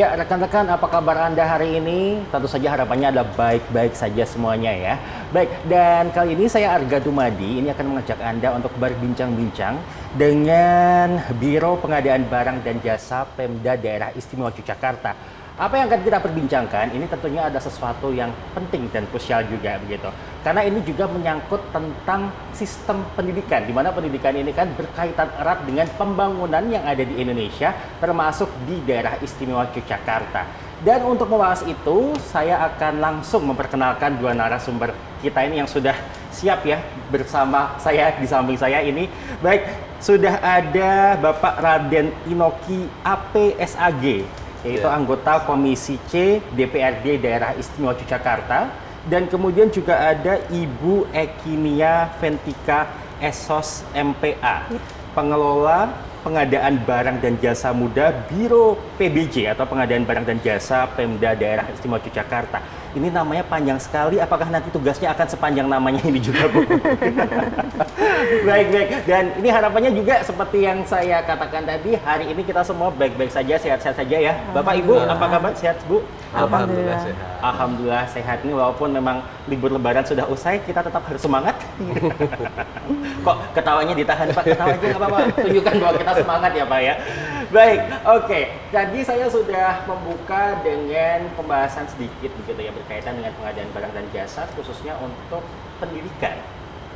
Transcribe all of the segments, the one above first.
Ya, rekan-rekan, apa kabar Anda hari ini? Tentu saja harapannya adalah baik-baik saja semuanya ya. Baik, dan kali ini saya Arga Dumadi, ini akan mengajak Anda untuk berbincang-bincang dengan Biro Pengadaan Barang dan Jasa Pemda Daerah Istimewa Yogyakarta. Apa yang akan kita perbincangkan, ini tentunya ada sesuatu yang penting dan krusial juga begitu. Karena ini juga menyangkut tentang sistem pendidikan, di mana pendidikan ini kan berkaitan erat dengan pembangunan yang ada di Indonesia, termasuk di daerah istimewa Yogyakarta. Dan untuk membahas itu, saya akan langsung memperkenalkan dua narasumber kita ini yang sudah siap ya bersama saya di samping saya ini. Baik, sudah ada Bapak Raden Inoki APSAG, yaitu anggota Komisi C DPRD Daerah Istimewa Yogyakarta, dan kemudian juga ada Ibu Ekinia Ventika Esos MPA, pengelola pengadaan barang dan jasa muda Biro PBJ atau pengadaan barang dan jasa Pemda Daerah Istimewa Yogyakarta. Ini namanya panjang sekali, apakah nanti tugasnya akan sepanjang namanya ini juga, Bu? Baik. Dan ini harapannya juga seperti yang saya katakan tadi, hari ini kita semua baik-baik saja, sehat-sehat saja ya. Bapak, Ibu, apa kabar? Sehat, Bu? Alhamdulillah sehat. Alhamdulillah sehat. Ini walaupun memang libur lebaran sudah usai, kita tetap harus semangat. Kok ketawanya ditahan, Pak? Ketawa aja nggak apa-apa. Tunjukkan bahwa kita semangat ya, Pak ya. Baik, oke. Tadi saya sudah membuka dengan pembahasan sedikit begitu ya berkaitan dengan pengadaan barang dan jasa khususnya untuk pendidikan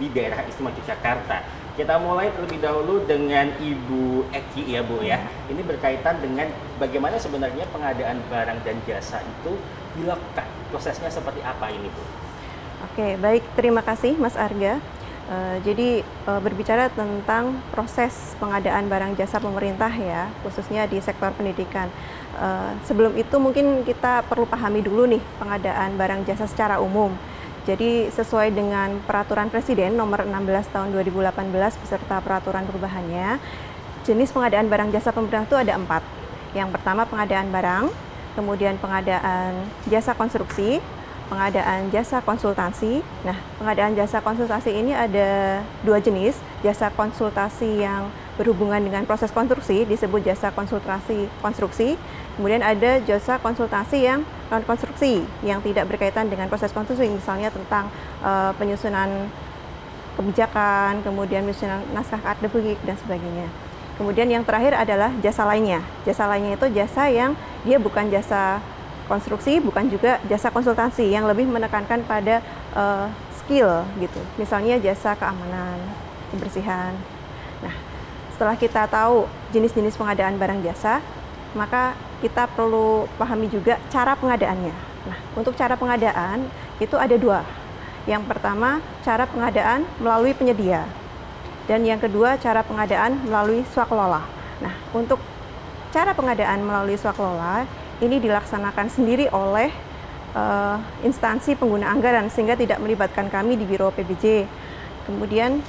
di daerah istimewa Yogyakarta. Kita mulai terlebih dahulu dengan Ibu Eki ya, Bu ya. Ini berkaitan dengan bagaimana sebenarnya pengadaan barang dan jasa itu dilakukan. Prosesnya seperti apa ini, Bu? Oke, baik. Terima kasih, Mas Arga. Jadi berbicara tentang proses pengadaan barang jasa pemerintah ya, khususnya di sektor pendidikan. Sebelum itu mungkin kita perlu pahami dulu nih pengadaan barang jasa secara umum. Jadi sesuai dengan Peraturan Presiden Nomor 16 Tahun 2018 beserta peraturan perubahannya, jenis pengadaan barang jasa pemerintah itu ada 4. Yang pertama pengadaan barang, kemudian pengadaan jasa konstruksi, pengadaan jasa konsultasi. Nah, pengadaan jasa konsultasi ini ada 2 jenis. Jasa konsultasi yang berhubungan dengan proses konstruksi disebut jasa konsultasi konstruksi. Kemudian ada jasa konsultasi yang non-konstruksi yang tidak berkaitan dengan proses konstruksi, misalnya tentang penyusunan kebijakan, kemudian penyusunan naskah akademik dan sebagainya. Kemudian yang terakhir adalah jasa lainnya. Jasa lainnya itu jasa yang dia bukan jasa konstruksi, bukan juga jasa konsultasi yang lebih menekankan pada skill gitu. Misalnya jasa keamanan, kebersihan. Nah, setelah kita tahu jenis-jenis pengadaan barang jasa, maka kita perlu pahami juga cara pengadaannya. Nah, untuk cara pengadaan itu ada 2. Yang pertama, cara pengadaan melalui penyedia. Dan yang kedua, cara pengadaan melalui swakelola. Nah, untuk cara pengadaan melalui swakelola ini dilaksanakan sendiri oleh instansi pengguna anggaran sehingga tidak melibatkan kami di Biro PBJ. Kemudian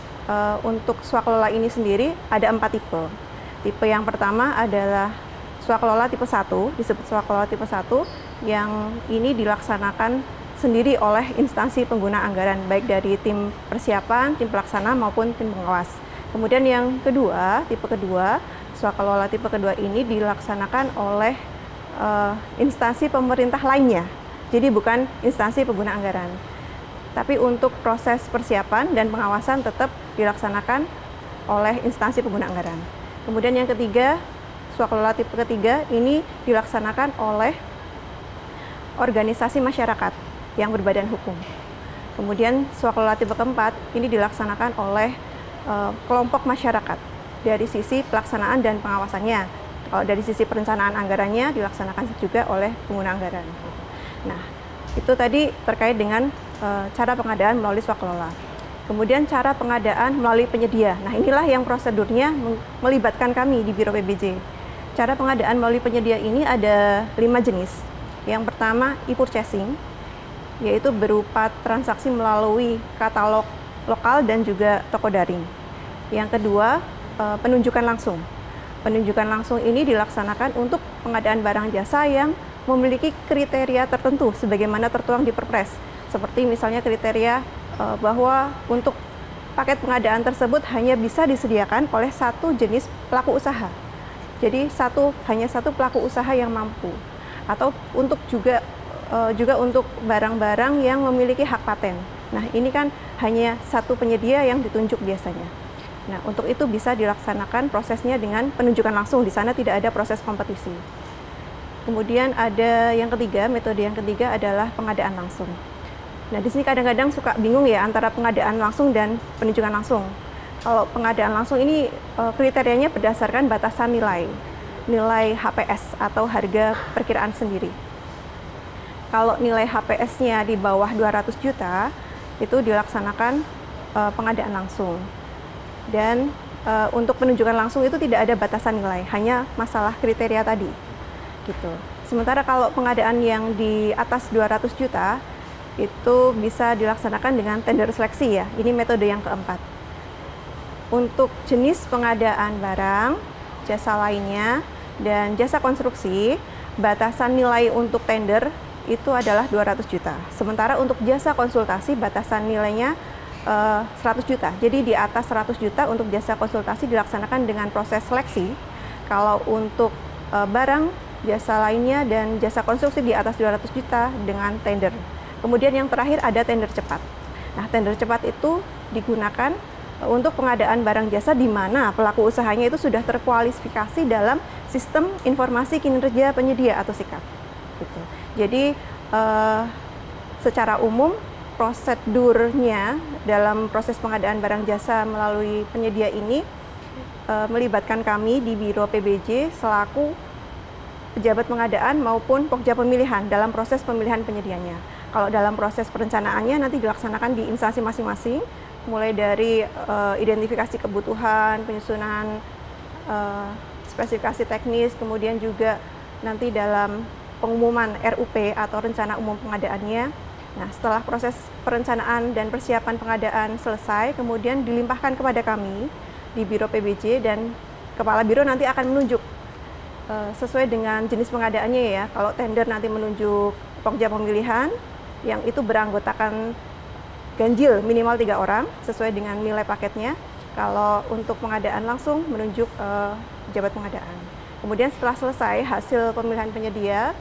untuk swakelola ini sendiri ada 4 tipe. Tipe yang pertama adalah swakelola tipe 1, disebut swakelola tipe 1, yang ini dilaksanakan sendiri oleh instansi pengguna anggaran, baik dari tim persiapan, tim pelaksana maupun tim pengawas. Kemudian yang kedua, tipe kedua, swakelola tipe kedua ini dilaksanakan oleh instansi pemerintah lainnya. Jadi bukan instansi pengguna anggaran. Tapi untuk proses persiapan dan pengawasan tetap dilaksanakan oleh instansi pengguna anggaran. Kemudian yang ketiga, swakelola tipe ketiga ini dilaksanakan oleh organisasi masyarakat yang berbadan hukum. Kemudian swakelola tipe keempat ini dilaksanakan oleh kelompok masyarakat dari sisi pelaksanaan dan pengawasannya. Kalau dari sisi perencanaan anggarannya dilaksanakan juga oleh pengguna anggaran. Nah, itu tadi terkait dengan cara pengadaan melalui swakelola. Kemudian cara pengadaan melalui penyedia. Nah, inilah yang prosedurnya melibatkan kami di Biro PBJ. Cara pengadaan melalui penyedia ini ada 5 jenis. Yang pertama, e-purchasing, yaitu berupa transaksi melalui katalog lokal dan juga toko daring. Yang kedua, penunjukan langsung. Penunjukan langsung ini dilaksanakan untuk pengadaan barang jasa yang memiliki kriteria tertentu sebagaimana tertuang di Perpres. Seperti misalnya kriteria bahwa untuk paket pengadaan tersebut hanya bisa disediakan oleh satu jenis pelaku usaha. Jadi hanya satu pelaku usaha yang mampu. atau untuk juga untuk barang-barang yang memiliki hak paten. Nah, ini kan hanya satu penyedia yang ditunjuk biasanya. Nah, untuk itu bisa dilaksanakan prosesnya dengan penunjukan langsung. Di sana tidak ada proses kompetisi. Kemudian ada yang ketiga, metode yang ketiga adalah pengadaan langsung. Nah, di sini kadang-kadang suka bingung ya antara pengadaan langsung dan penunjukan langsung. Kalau pengadaan langsung ini kriterianya berdasarkan batasan nilai HPS atau harga perkiraan sendiri. Kalau nilai HPS-nya di bawah 200 juta, itu dilaksanakan pengadaan langsung. Dan untuk penunjukan langsung itu tidak ada batasan nilai, hanya masalah kriteria tadi. Gitu. Sementara kalau pengadaan yang di atas 200 juta, itu bisa dilaksanakan dengan tender seleksi ya. Ini metode yang keempat. Untuk jenis pengadaan barang, jasa lainnya, dan jasa konstruksi, batasan nilai untuk tender itu adalah 200 juta. Sementara untuk jasa konsultasi batasan nilainya 100 juta. Jadi di atas 100 juta untuk jasa konsultasi dilaksanakan dengan proses seleksi. Kalau untuk barang, jasa lainnya dan jasa konstruksi di atas 200 juta dengan tender. Kemudian yang terakhir ada tender cepat. Nah, tender cepat itu digunakan untuk pengadaan barang jasa di mana pelaku usahanya itu sudah terkualifikasi dalam sistem informasi kinerja penyedia atau SIKAP. Gitu. Jadi secara umum prosedurnya dalam proses pengadaan barang jasa melalui penyedia ini melibatkan kami di Biro PBJ selaku pejabat pengadaan maupun pokja pemilihan dalam proses pemilihan penyedianya. Kalau dalam proses perencanaannya nanti dilaksanakan di instansi masing-masing, mulai dari identifikasi kebutuhan, penyusunan spesifikasi teknis, kemudian juga nanti dalam pengumuman RUP atau rencana umum pengadaannya. Nah, setelah proses perencanaan dan persiapan pengadaan selesai, kemudian dilimpahkan kepada kami di Biro PBJ dan Kepala Biro nanti akan menunjuk sesuai dengan jenis pengadaannya ya. Kalau tender nanti menunjuk pokja pemilihan yang itu beranggotakan ganjil minimal 3 orang sesuai dengan nilai paketnya. Kalau untuk pengadaan langsung menunjuk pejabat pengadaan. Kemudian setelah selesai hasil pemilihan penyedia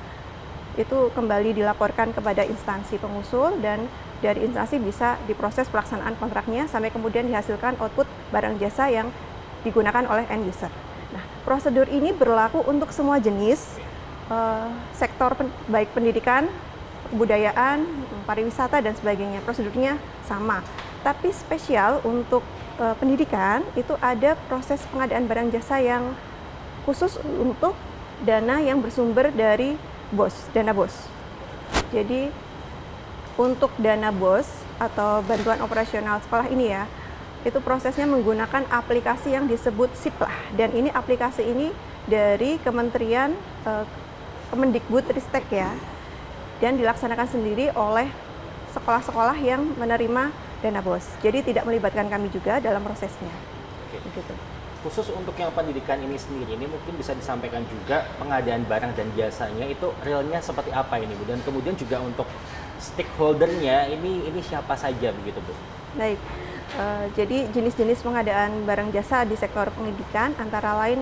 itu kembali dilaporkan kepada instansi pengusul dan dari instansi bisa diproses pelaksanaan kontraknya sampai kemudian dihasilkan output barang jasa yang digunakan oleh end user. Nah, prosedur ini berlaku untuk semua jenis sektor baik pendidikan, kebudayaan, pariwisata dan sebagainya. Prosedurnya sama. Tapi spesial untuk pendidikan itu ada proses pengadaan barang jasa yang khusus untuk dana yang bersumber dari dana BOS. Jadi untuk dana BOS atau bantuan operasional sekolah ini ya, itu prosesnya menggunakan aplikasi yang disebut SIPLAH. Dan ini aplikasi ini dari Kementerian Kemendikbudristek ya, dan dilaksanakan sendiri oleh sekolah-sekolah yang menerima dana BOS. Jadi tidak melibatkan kami juga dalam prosesnya. Oke. Gitu. Khusus untuk yang pendidikan ini sendiri, ini mungkin bisa disampaikan juga pengadaan barang dan jasanya itu realnya seperti apa ini, Bu? Dan kemudian juga untuk stakeholdernya ini siapa saja begitu, Bu? Baik, jadi jenis-jenis pengadaan barang jasa di sektor pendidikan antara lain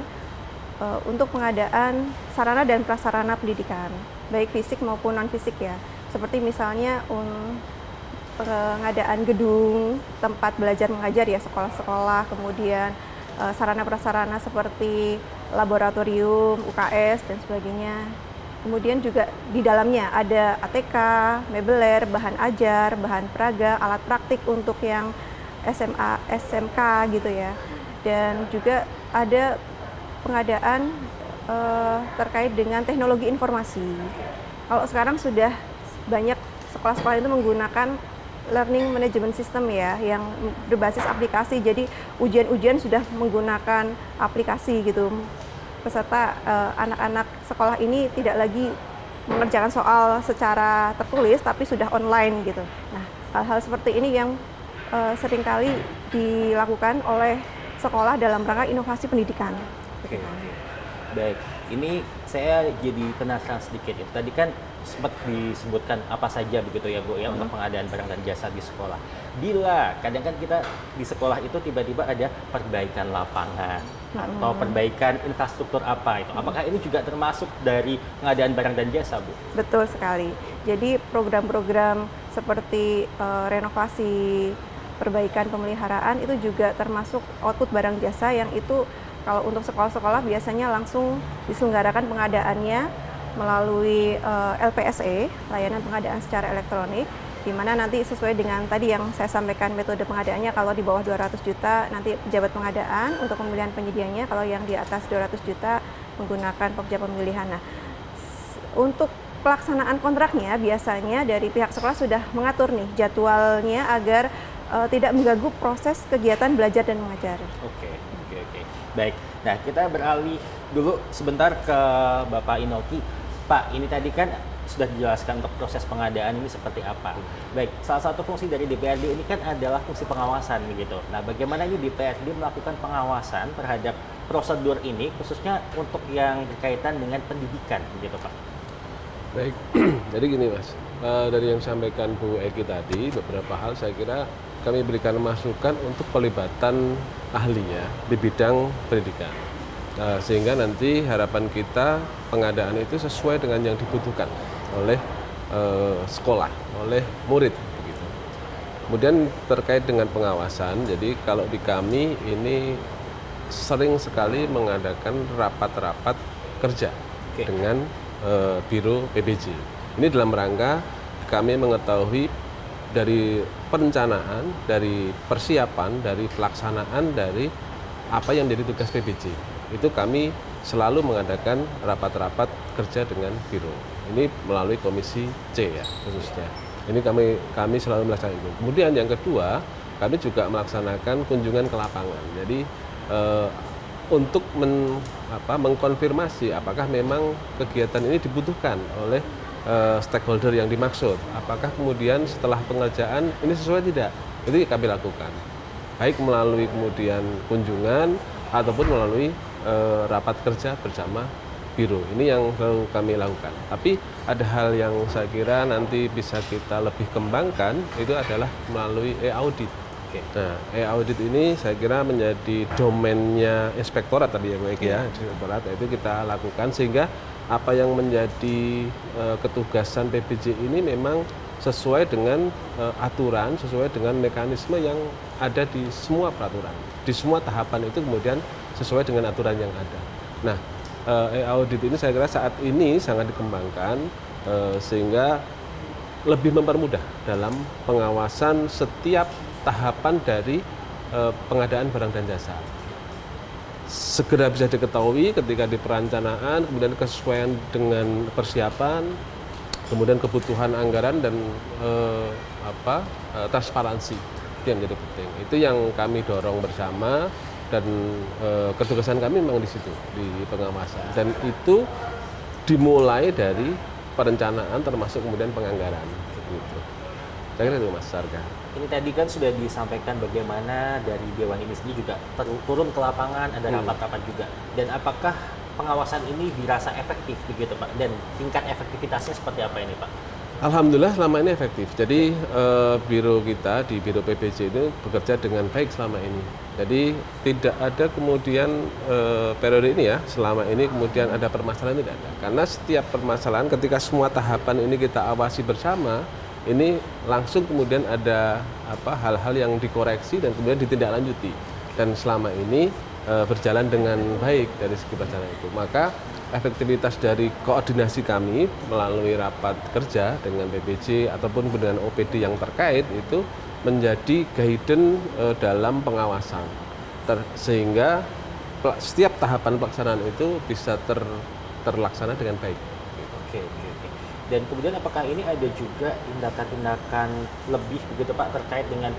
untuk pengadaan sarana dan prasarana pendidikan, baik fisik maupun non-fisik ya. Seperti misalnya pengadaan gedung, tempat belajar mengajar ya, sekolah-sekolah, kemudian sarana prasarana seperti laboratorium, UKS, dan sebagainya. Kemudian juga di dalamnya ada ATK, mebeler, bahan ajar, bahan peraga, alat praktik untuk yang SMA, SMK gitu ya. Dan juga ada pengadaan terkait dengan teknologi informasi. Kalau sekarang sudah banyak sekolah-sekolah itu menggunakan learning management system ya, yang berbasis aplikasi. Jadi ujian-ujian sudah menggunakan aplikasi gitu. Peserta anak-anak sekolah ini tidak lagi mengerjakan soal secara tertulis, tapi sudah online gitu. Nah, hal-hal seperti ini yang seringkali dilakukan oleh sekolah dalam rangka inovasi pendidikan. Oke. Baik, ini saya jadi penasaran sedikit ya. Tadi kan sempat disebutkan apa saja begitu ya, Bu, ya, untuk pengadaan barang dan jasa di sekolah. Bila kadang kan kita di sekolah itu tiba-tiba ada perbaikan lapangan, atau perbaikan infrastruktur apa itu? Apakah ini juga termasuk dari pengadaan barang dan jasa, Bu? Betul sekali. Jadi program-program seperti renovasi, perbaikan pemeliharaan itu juga termasuk output barang jasa yang itu kalau untuk sekolah-sekolah biasanya langsung diselenggarakan pengadaannya melalui LPSE, layanan pengadaan secara elektronik, di mana nanti sesuai dengan tadi yang saya sampaikan metode pengadaannya, kalau di bawah 200 juta nanti pejabat pengadaan untuk pemilihan penyedianya, kalau yang di atas 200 juta menggunakan Pokja Pemilihan. Nah, untuk pelaksanaan kontraknya biasanya dari pihak sekolah sudah mengatur nih jadwalnya agar tidak mengganggu proses kegiatan belajar dan mengajar. Oke. Baik, nah kita beralih dulu sebentar ke Bapak Inoki. Pak, ini tadi kan sudah dijelaskan untuk proses pengadaan ini seperti apa. Baik, salah satu fungsi dari DPRD ini kan adalah fungsi pengawasan begitu. Nah, bagaimana ini DPRD melakukan pengawasan terhadap prosedur ini, khususnya untuk yang berkaitan dengan pendidikan begitu, Pak? Baik, jadi gini Mas, dari yang disampaikan Bu Eki tadi, beberapa hal saya kira kami berikan masukan untuk pelibatan ahli ya di bidang pendidikan. Sehingga nanti harapan kita pengadaan itu sesuai dengan yang dibutuhkan oleh sekolah, oleh murid begitu. Kemudian terkait dengan pengawasan, jadi kalau di kami ini sering sekali mengadakan rapat-rapat kerja dengan Biro PBJ. Ini dalam rangka kami mengetahui dari perencanaan, dari persiapan, dari pelaksanaan, dari apa yang menjadi tugas PBJ. Itu kami selalu mengadakan rapat-rapat kerja dengan Biro. Ini melalui Komisi C ya khususnya. Ini kami selalu melaksanakan itu. Kemudian yang kedua, kami juga melaksanakan kunjungan ke lapangan. Jadi untuk mengkonfirmasi apakah memang kegiatan ini dibutuhkan oleh stakeholder yang dimaksud. Apakah kemudian setelah pengerjaan ini sesuai tidak? Itu kami lakukan. Baik melalui kemudian kunjungan ataupun melalui rapat kerja bersama Biro. Ini yang selalu kami lakukan. Tapi ada hal yang saya kira nanti bisa kita lebih kembangkan, itu adalah melalui e-audit. Nah, e-audit ini saya kira menjadi domainnya inspektorat tadi ya Bu Eki ya, inspektorat itu kita lakukan sehingga apa yang menjadi ketugasan PBJ ini memang sesuai dengan aturan, sesuai dengan mekanisme yang ada di semua peraturan. Di semua tahapan itu kemudian sesuai dengan aturan yang ada. Nah, e-audit ini saya kira saat ini sangat dikembangkan sehingga lebih mempermudah dalam pengawasan setiap tahapan dari pengadaan barang dan jasa. Segera bisa diketahui ketika di perencanaan, kemudian kesesuaian dengan persiapan, kemudian kebutuhan anggaran dan transparansi itu yang menjadi penting. Itu yang kami dorong bersama dan ketugasan kami memang di situ di pengawasan dan itu dimulai dari perencanaan termasuk kemudian penganggaran. Gitu. Saya kira itu Mas Sarga. Ini tadi kan sudah disampaikan bagaimana dari Dewan ini sendiri juga turun ke lapangan, ada rapat-rapat juga. Dan apakah pengawasan ini dirasa efektif begitu Pak? Dan tingkat efektivitasnya seperti apa ini Pak? Alhamdulillah selama ini efektif. Jadi biro kita di Biro PBJ itu bekerja dengan baik selama ini. Jadi tidak ada kemudian periode ini ya, selama ini kemudian ada permasalahan, tidak ada. Karena setiap permasalahan ketika semua tahapan ini kita awasi bersama, ini langsung kemudian ada hal-hal yang dikoreksi dan kemudian ditindaklanjuti. Dan selama ini berjalan dengan baik dari segi perjalanan itu. Maka efektivitas dari koordinasi kami melalui rapat kerja dengan PBJ ataupun dengan OPD yang terkait itu menjadi guidance dalam pengawasan. Sehingga setiap tahapan pelaksanaan itu bisa terlaksana dengan baik. Oke. Dan kemudian apakah ini ada juga tindakan-tindakan lebih begitu Pak terkait dengan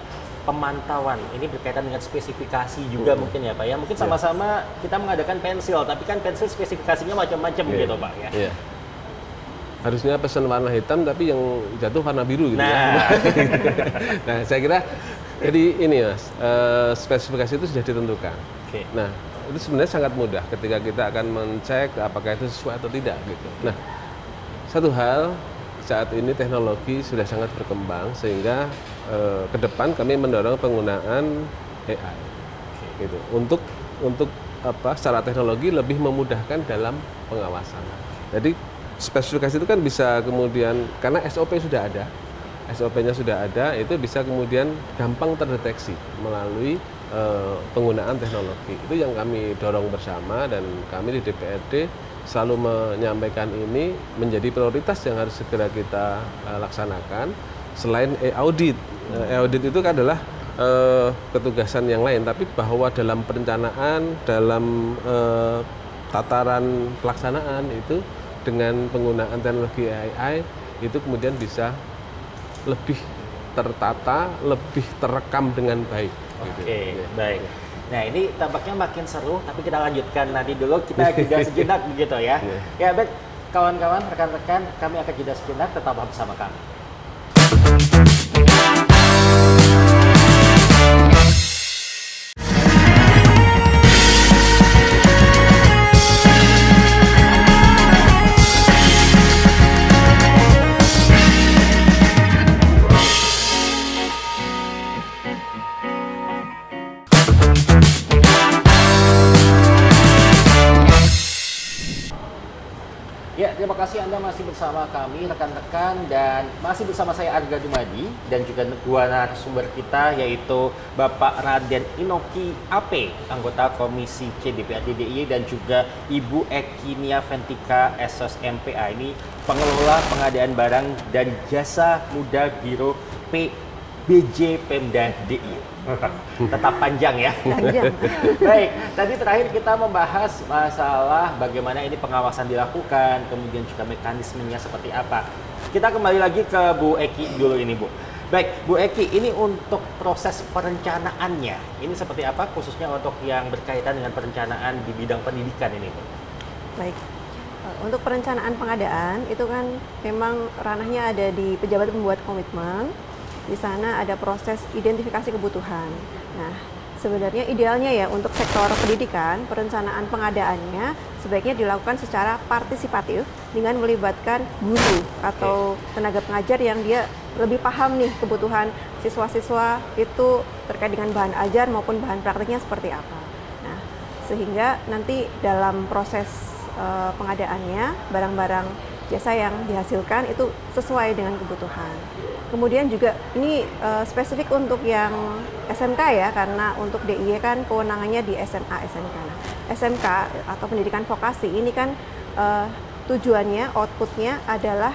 pemantauan? Ini berkaitan dengan spesifikasi juga mungkin ya Pak ya. Mungkin sama-sama kita mengadakan pensil, tapi kan pensil spesifikasinya macam-macam gitu Pak ya. Iya. Harusnya pesan warna hitam tapi yang jatuh warna biru gitu ya. Nah, saya kira jadi ini Mas, spesifikasi itu sudah ditentukan. Nah, itu sebenarnya sangat mudah ketika kita akan mencek apakah itu sesuai atau tidak gitu. Nah, satu hal saat ini teknologi sudah sangat berkembang sehingga ke depan kami mendorong penggunaan AI gitu untuk secara teknologi lebih memudahkan dalam pengawasan. Jadi spesifikasi itu kan bisa kemudian karena SOP sudah ada, SOP-nya sudah ada, itu bisa kemudian gampang terdeteksi melalui penggunaan teknologi. Itu yang kami dorong bersama, dan kami di DPRD selalu menyampaikan ini menjadi prioritas yang harus segera kita laksanakan. Selain e-audit, e-audit itu adalah ketugasan yang lain, tapi bahwa dalam perencanaan, dalam tataran pelaksanaan itu dengan penggunaan teknologi AI itu kemudian bisa lebih tertata, lebih terekam dengan baik. Oke, baik. Nah, ini tampaknya makin seru, tapi kita lanjutkan nanti dulu, kita jeda sejenak begitu ya. Ya, baik, kawan-kawan, rekan-rekan, kami akan jeda sejenak, tetaplah bersama kami. Ya, terima kasih Anda masih bersama kami rekan-rekan, dan masih bersama saya Arga Dumadi dan juga dua narasumber kita, yaitu Bapak Raden Inoki AP, anggota Komisi C DPRD DIY, dan juga Ibu Eki Nia Ventika SOS MPA, ini pengelola pengadaan barang dan jasa muda Biro PBJ Pemda DIY. Tetap panjang ya. Panjang. Baik, tadi terakhir kita membahas masalah bagaimana ini pengawasan dilakukan, kemudian juga mekanismenya seperti apa. Kita kembali lagi ke Bu Eki dulu ini, Bu. Baik, Bu Eki, ini untuk proses perencanaannya, ini seperti apa khususnya untuk yang berkaitan dengan perencanaan di bidang pendidikan ini, Bu? Baik. Untuk perencanaan pengadaan itu kan memang ranahnya ada di pejabat pembuat komitmen. Di sana ada proses identifikasi kebutuhan. Nah, sebenarnya idealnya ya untuk sektor pendidikan, perencanaan pengadaannya sebaiknya dilakukan secara partisipatif dengan melibatkan guru atau tenaga pengajar yang dia lebih paham nih kebutuhan siswa-siswa itu terkait dengan bahan ajar maupun bahan praktiknya seperti apa. Nah, sehingga nanti dalam proses pengadaannya barang-barang jasa yang dihasilkan itu sesuai dengan kebutuhan. Kemudian juga ini spesifik untuk yang SMK ya, karena untuk DIY kan kewenangannya di SMA SMK. Nah, SMK atau pendidikan vokasi ini kan tujuannya, outputnya adalah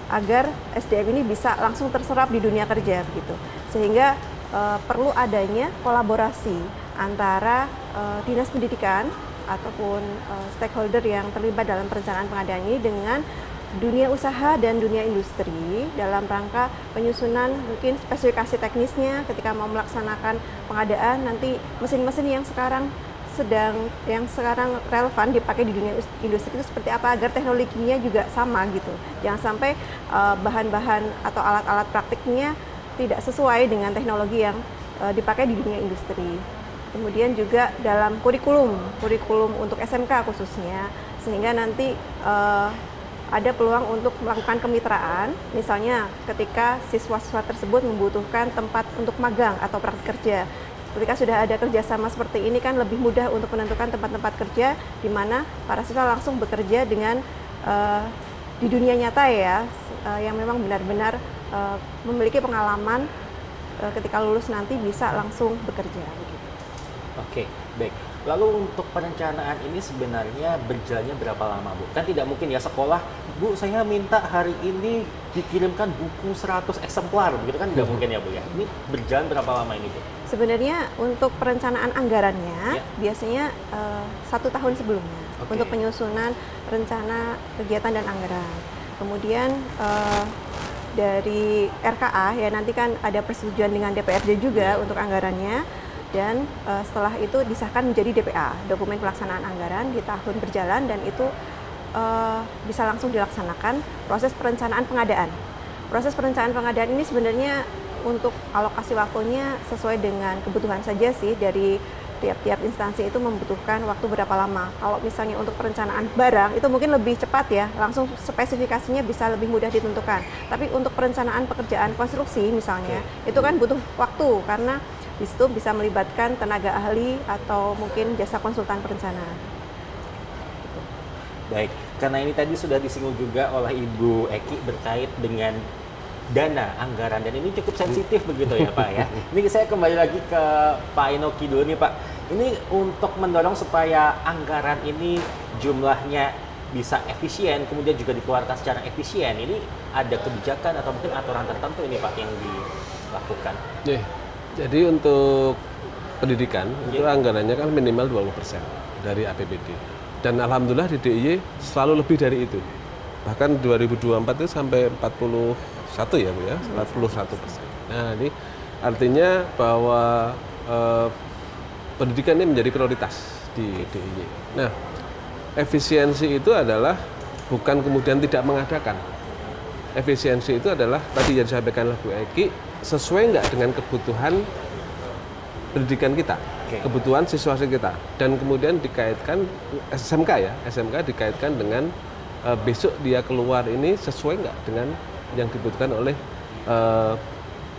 agar SDM ini bisa langsung terserap di dunia kerja begitu. Sehingga perlu adanya kolaborasi antara dinas pendidikan ataupun stakeholder yang terlibat dalam perencanaan pengadaan ini dengan dunia usaha dan dunia industri dalam rangka penyusunan mungkin spesifikasi teknisnya ketika mau melaksanakan pengadaan, nanti mesin-mesin yang sekarang relevan dipakai di dunia industri itu seperti apa agar teknologinya juga sama gitu. Jangan sampai bahan-bahan atau alat-alat praktiknya tidak sesuai dengan teknologi yang dipakai di dunia industri. Kemudian juga dalam kurikulum untuk SMK khususnya, sehingga nanti ada peluang untuk melakukan kemitraan, misalnya ketika siswa-siswa tersebut membutuhkan tempat untuk magang atau praktik kerja. Ketika sudah ada kerjasama seperti ini kan lebih mudah untuk menentukan tempat-tempat kerja di mana para siswa langsung bekerja dengan di dunia nyata ya, yang memang benar-benar memiliki pengalaman ketika lulus nanti bisa langsung bekerja. Begitu. Oke, baik. Lalu untuk perencanaan ini sebenarnya berjalannya berapa lama, Bu? Kan tidak mungkin ya sekolah, Bu, saya minta hari ini dikirimkan buku 100 eksemplar, begitu kan tidak mungkin ya, Bu ya? Ini berjalan berapa lama ini, Bu? Sebenarnya untuk perencanaan anggarannya biasanya 1 tahun sebelumnya untuk penyusunan rencana kegiatan dan anggaran. Kemudian dari RKA ya nanti kan ada persetujuan dengan DPRD juga untuk anggarannya. Dan setelah itu disahkan menjadi DPA, dokumen pelaksanaan anggaran di tahun berjalan, dan itu bisa langsung dilaksanakan proses perencanaan pengadaan. Proses perencanaan pengadaan ini sebenarnya untuk alokasi waktunya sesuai dengan kebutuhan saja sih, dari tiap-tiap instansi itu membutuhkan waktu berapa lama. Kalau misalnya untuk perencanaan barang itu mungkin lebih cepat ya, langsung spesifikasinya bisa lebih mudah ditentukan. Tapi untuk perencanaan pekerjaan konstruksi misalnya, itu kan butuh waktu karena Di situ bisa melibatkan tenaga ahli atau mungkin jasa konsultan perencanaan. Baik, karena ini tadi sudah disinggung juga oleh Ibu Eki berkait dengan dana anggaran, dan ini cukup sensitif begitu ya Pak ya. Ini saya kembali lagi ke Pak Enoki dulu nih Pak. Ini untuk mendorong supaya anggaran ini jumlahnya bisa efisien, kemudian juga dikeluarkan secara efisien. Ini ada kebijakan atau mungkin aturan tertentu ini Pak yang dilakukan? Jadi untuk pendidikan itu anggarannya kan minimal 20% dari APBD. Dan alhamdulillah di DIY selalu lebih dari itu. Bahkan 2024 itu sampai 41 ya Bu ya, 41%. Nah ini artinya bahwa pendidikan ini menjadi prioritas di DIY. Nah efisiensi itu adalah bukan kemudian tidak mengadakan. Efisiensi itu adalah tadi yang disampaikan oleh Bu Eki, sesuai nggak dengan kebutuhan pendidikan kita, kebutuhan siswa kita, dan kemudian dikaitkan SMK ya, SMK dikaitkan dengan besok dia keluar ini sesuai nggak dengan yang dibutuhkan oleh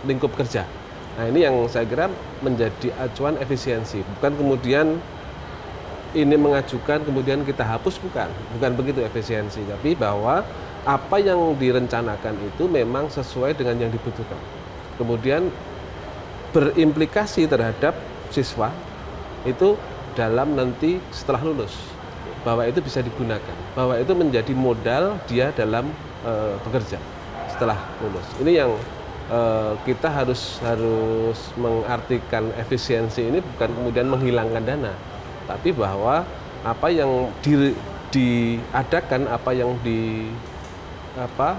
lingkup kerja. Nah ini yang saya kira menjadi acuan efisiensi, bukan kemudian ini mengajukan kemudian kita hapus, bukan begitu efisiensi, tapi bahwa apa yang direncanakan itu memang sesuai dengan yang dibutuhkan. Kemudian berimplikasi terhadap siswa itu dalam nanti setelah lulus, bahwa itu bisa digunakan, bahwa itu menjadi modal dia dalam bekerja setelah lulus. Ini yang kita harus mengartikan efisiensi ini bukan kemudian menghilangkan dana, tapi bahwa apa yang diadakan, apa yang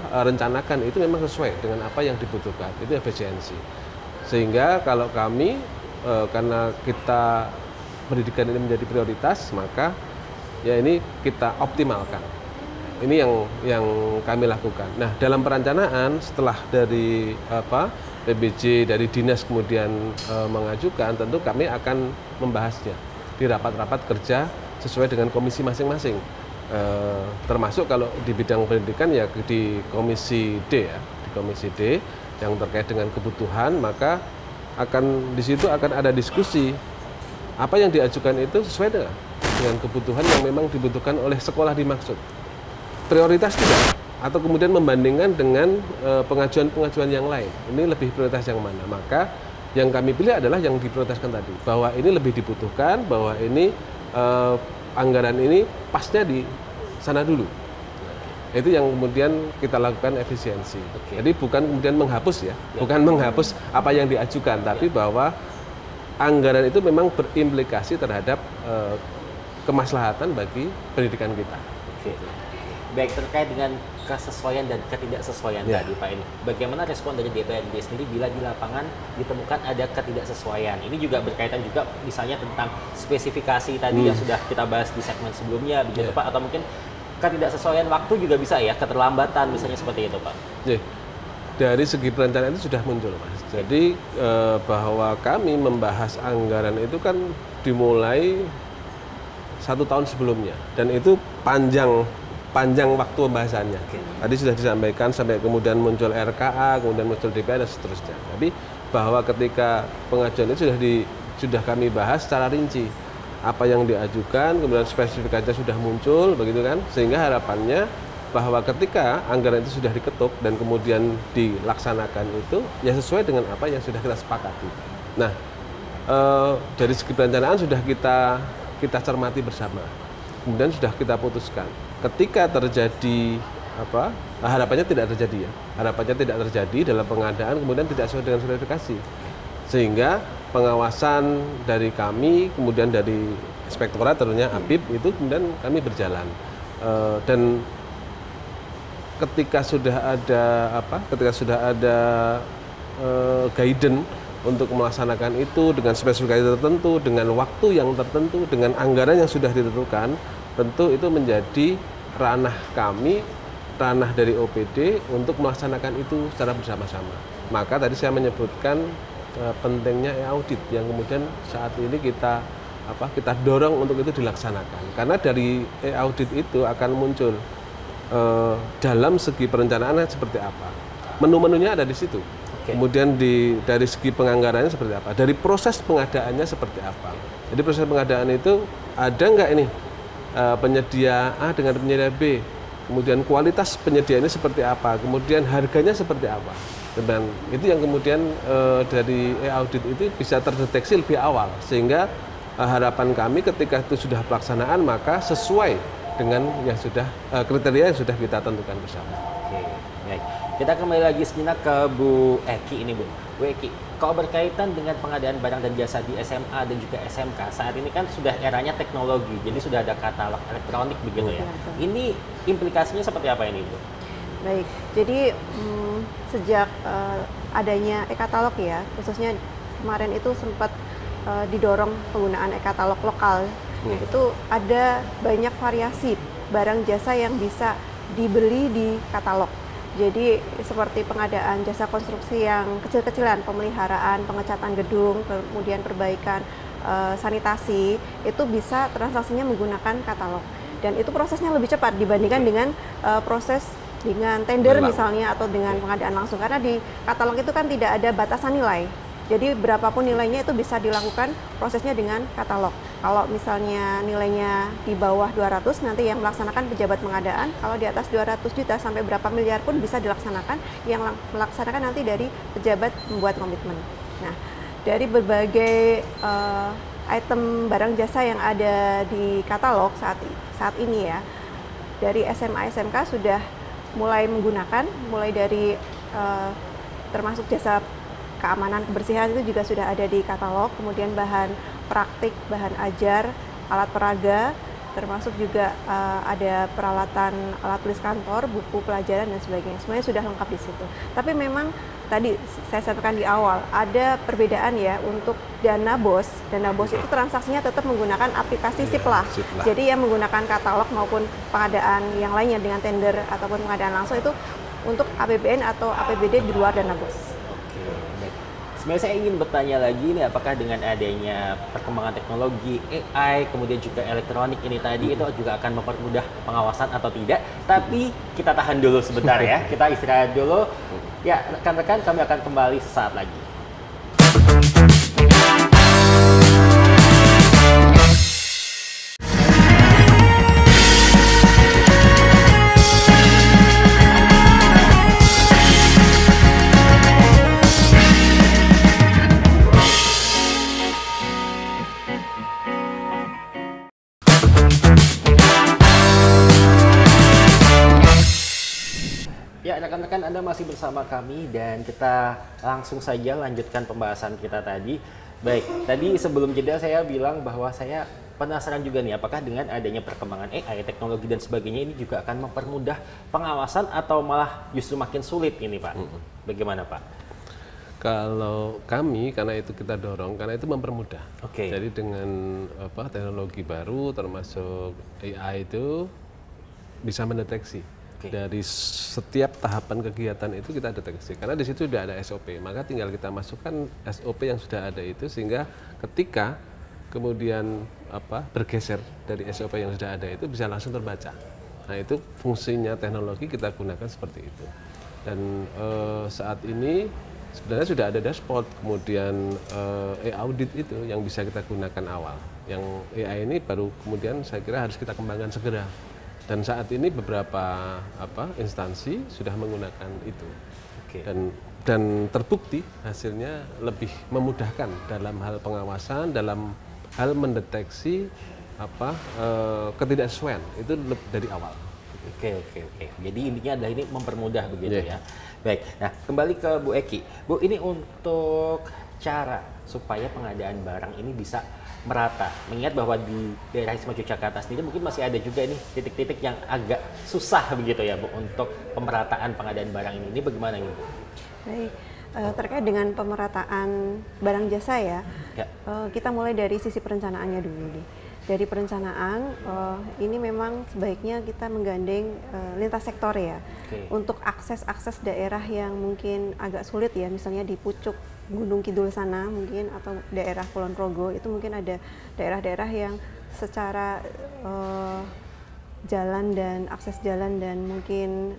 rencanakan itu memang sesuai dengan apa yang dibutuhkan. Itu efisiensi. Sehingga kalau kami karena kita pendidikan ini menjadi prioritas, maka ya ini kita optimalkan. Ini yang kami lakukan. Nah, dalam perencanaan setelah dari PBJ dari dinas kemudian mengajukan, tentu kami akan membahasnya di rapat-rapat kerja sesuai dengan komisi masing-masing. Termasuk kalau di bidang pendidikan ya di komisi D ya, di komisi D yang terkait dengan kebutuhan, maka di situ akan ada diskusi apa yang diajukan itu sesuai dengan kebutuhan yang memang dibutuhkan oleh sekolah dimaksud. Prioritas tidak, atau kemudian membandingkan dengan pengajuan-pengajuan yang lain. Ini lebih prioritas yang mana? Maka yang kami pilih adalah yang diprioritaskan tadi, bahwa ini lebih dibutuhkan, bahwa ini anggaran ini pasnya di sana dulu. Itu yang kemudian kita lakukan efisiensi. Jadi bukan kemudian menghapus ya, bukan menghapus apa yang diajukan, tapi bahwa anggaran itu memang berimplikasi terhadap kemaslahatan bagi pendidikan kita. Baik, terkait dengan kesesuaian dan ketidaksesuaian tadi Pak, ini bagaimana respon dari DPRD sendiri bila di lapangan ditemukan ada ketidaksesuaian? Ini juga berkaitan juga misalnya tentang spesifikasi tadi yang sudah kita bahas di segmen sebelumnya begitu Pak, atau mungkin ketidaksesuaian waktu juga bisa ya, keterlambatan misalnya seperti itu Pak. Dari segi perencanaan itu sudah muncul Mas. Jadi bahwa kami membahas anggaran itu kan dimulai 1 tahun sebelumnya, dan itu panjang waktu pembahasannya. Tadi sudah disampaikan sampai kemudian muncul RKA, kemudian muncul DPR dan seterusnya. Tapi bahwa ketika pengajuan itu sudah kami bahas secara rinci apa yang diajukan, kemudian spesifikasinya sudah muncul, begitu kan? Sehingga harapannya bahwa ketika anggaran itu sudah diketuk dan kemudian dilaksanakan itu ya sesuai dengan apa yang sudah kita sepakati. Nah, dari segi perencanaan sudah kita cermati bersama. Kemudian sudah kita putuskan. Ketika terjadi harapannya tidak terjadi ya. Harapannya tidak terjadi dalam pengadaan, kemudian tidak sesuai dengan spesifikasi. Sehingga pengawasan dari kami, kemudian dari inspektorat tentunya APIP itu kemudian kami berjalan. Dan ketika sudah ada guidance untuk melaksanakan itu dengan spesifikasi tertentu, dengan waktu yang tertentu, dengan anggaran yang sudah ditentukan, tentu itu menjadi ranah kami, ranah dari OPD untuk melaksanakan itu secara bersama-sama. Maka tadi saya menyebutkan pentingnya e-audit yang kemudian saat ini kita dorong untuk itu dilaksanakan. Karena dari e-audit itu akan muncul dalam segi perencanaan seperti apa. Menu-menunya ada di situ. Kemudian dari segi penganggarannya seperti apa, dari proses pengadaannya seperti apa. Jadi proses pengadaan itu ada nggak ini penyedia A dengan penyedia B, kemudian kualitas penyediaannya seperti apa, kemudian harganya seperti apa. Dan itu yang kemudian dari e-audit itu bisa terdeteksi lebih awal, sehingga harapan kami ketika itu sudah pelaksanaan maka sesuai dengan yang sudah kriteria yang sudah kita tentukan bersama. Oke, baik. Kita kembali lagi sejenak ke Bu Eki ini, Bu. Bu Eki, kalau berkaitan dengan pengadaan barang dan jasa di SMA dan juga SMK, saat ini kan sudah eranya teknologi, jadi sudah ada katalog elektronik begitu ya. Ini implikasinya seperti apa ini, Bu? Baik, jadi sejak adanya e-katalog ya, khususnya kemarin itu sempat didorong penggunaan e-katalog lokal. Itu ada banyak variasi barang jasa yang bisa dibeli di katalog. Jadi seperti pengadaan jasa konstruksi yang kecil-kecilan, pemeliharaan, pengecatan gedung, kemudian perbaikan sanitasi, itu bisa transaksinya menggunakan katalog. Dan itu prosesnya lebih cepat dibandingkan dengan proses dengan tender misalnya atau dengan pengadaan langsung. Karena di katalog itu kan tidak ada batasan nilai. Jadi berapapun nilainya itu bisa dilakukan prosesnya dengan katalog. Kalau misalnya nilainya di bawah 200, nanti yang melaksanakan pejabat pengadaan. Kalau di atas 200 juta sampai berapa miliar pun bisa dilaksanakan. Yang melaksanakan nanti dari pejabat membuat komitmen. Nah, dari berbagai item barang jasa yang ada di katalog saat ini ya, dari SMA SMK sudah mulai menggunakan, mulai dari termasuk jasa keamanan kebersihan itu juga sudah ada di katalog, kemudian bahan praktik, bahan ajar, alat peraga, termasuk juga ada peralatan alat tulis kantor, buku pelajaran dan sebagainya. Semuanya sudah lengkap di situ. Tapi memang tadi saya sampaikan di awal, ada perbedaan ya untuk dana BOS. Dana BOS itu transaksinya tetap menggunakan aplikasi Siplah. Jadi yang menggunakan katalog maupun pengadaan yang lainnya dengan tender ataupun pengadaan langsung itu untuk APBN atau APBD di luar dana BOS. Sebenarnya saya ingin bertanya lagi nih, apakah dengan adanya perkembangan teknologi AI, kemudian juga elektronik ini tadi itu juga akan mempermudah pengawasan atau tidak? Tapi kita tahan dulu sebentar ya, kita istirahat dulu. Ya, rekan-rekan, kami akan kembali sesaat lagi. Ya, rekan-rekan, Anda masih bersama kami dan kita langsung saja lanjutkan pembahasan kita tadi. Baik, tadi sebelum jeda saya bilang bahwa saya penasaran juga nih, apakah dengan adanya perkembangan AI, teknologi dan sebagainya ini juga akan mempermudah pengawasan atau malah justru makin sulit ini, Pak? Bagaimana, Pak? Kalau kami, karena itu kita dorong, karena itu mempermudah. Jadi dengan teknologi baru termasuk AI itu bisa mendeteksi. Dari setiap tahapan kegiatan itu kita deteksi, karena di situ sudah ada SOP, maka tinggal kita masukkan SOP yang sudah ada itu, sehingga ketika kemudian bergeser dari SOP yang sudah ada itu bisa langsung terbaca. Nah, itu fungsinya teknologi kita gunakan seperti itu. Dan saat ini sebenarnya sudah ada dashboard, kemudian e-audit itu yang bisa kita gunakan awal. Yang AI ini baru kemudian saya kira harus kita kembangkan segera. Dan saat ini beberapa instansi sudah menggunakan itu, dan terbukti hasilnya lebih memudahkan dalam hal pengawasan, dalam hal mendeteksi ketidaksesuaian itu dari awal. Oke. Jadi intinya adalah ini mempermudah begitu ya. Baik. Nah, kembali ke Bu Eki. Bu, ini untuk cara supaya pengadaan barang ini bisa merata. Mengingat bahwa di daerah Istimewa Yogyakarta sendiri mungkin masih ada juga nih titik-titik yang agak susah begitu ya, Bu, untuk pemerataan pengadaan barang ini. Ini bagaimana ini, Bu? Baik, terkait dengan pemerataan barang jasa ya. Kita mulai dari sisi perencanaannya dulu nih. Dari perencanaan, ini memang sebaiknya kita menggandeng lintas sektor ya. Untuk akses daerah yang mungkin agak sulit ya, misalnya di pucuk Gunung Kidul sana mungkin, atau daerah Kulon Progo, itu mungkin ada daerah-daerah yang secara jalan dan akses jalan dan mungkin